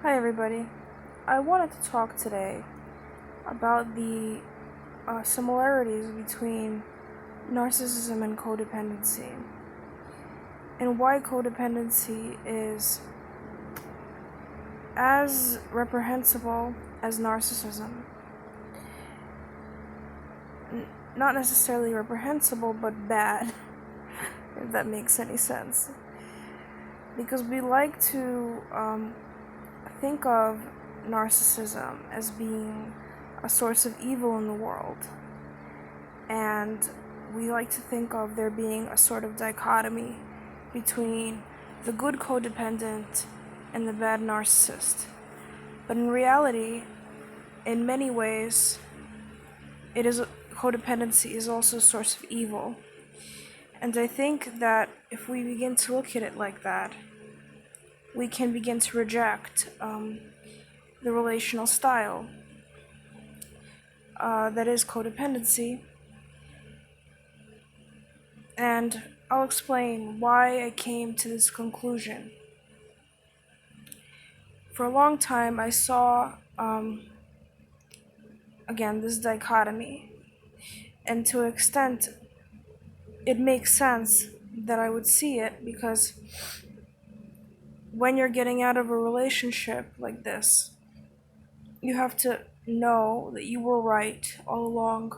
Hi, everybody. I wanted to talk today about the similarities between narcissism and codependency, and why codependency is as reprehensible as narcissism. Not necessarily reprehensible, but bad, if that makes any sense. Because we like to think of narcissism as being a source of evil in the world. And we like to think of there being a sort of dichotomy between the good codependent and the bad narcissist. But in reality, in many ways, codependency is also a source of evil. And I think that if we begin to look at it like that, we can begin to reject the relational style that is codependency. And I'll explain why I came to this conclusion. For a long time, I saw, again, this dichotomy. And to an extent, it makes sense that I would see it because when you're getting out of a relationship like this, you have to know that you were right all along,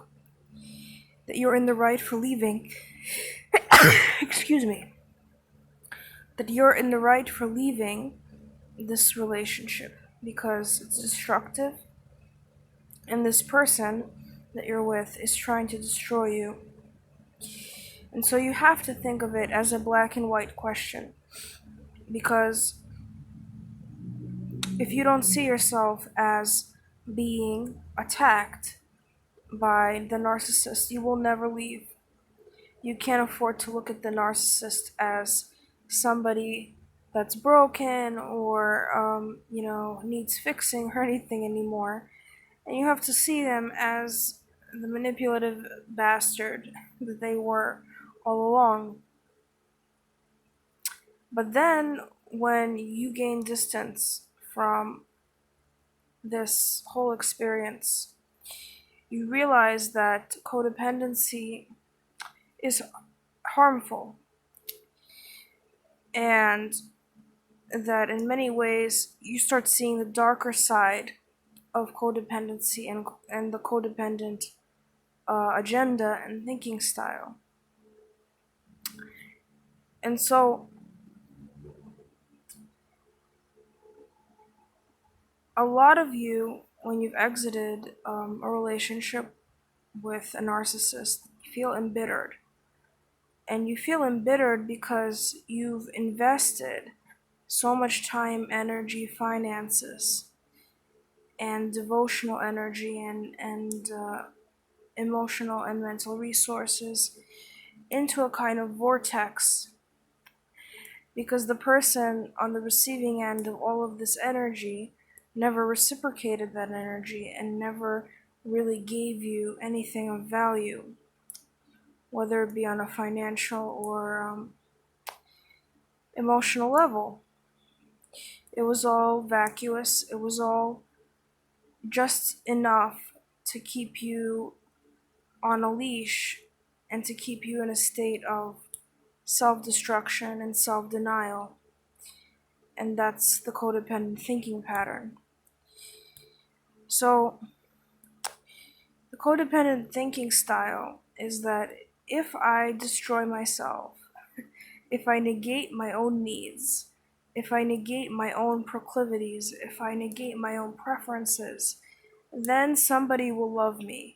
that you're in the right for leaving. Excuse me. That you're in the right for leaving this relationship because it's destructive and this person that you're with is trying to destroy you. And so you have to think of it as a black and white question, because if you don't see yourself as being attacked by the narcissist, you will never leave. You can't afford to look at the narcissist as somebody that's broken or needs fixing or anything anymore. And you have to see them as the manipulative bastard that they were all along. But then, when you gain distance from this whole experience, you realize that codependency is harmful and that in many ways you start seeing the darker side of codependency and the codependent agenda and thinking style. And so, a lot of you, when you've exited a relationship with a narcissist, feel embittered. And you feel embittered because you've invested so much time, energy, finances, and devotional energy and emotional and mental resources into a kind of vortex, because the person on the receiving end of all of this energy never reciprocated that energy and never really gave you anything of value, whether it be on a financial or emotional level. It was all vacuous, it was all just enough to keep you on a leash and to keep you in a state of self destruction and self denial. And that's the codependent thinking pattern. So, the codependent thinking style is that if I destroy myself, if I negate my own needs, if I negate my own proclivities, if I negate my own preferences, then somebody will love me.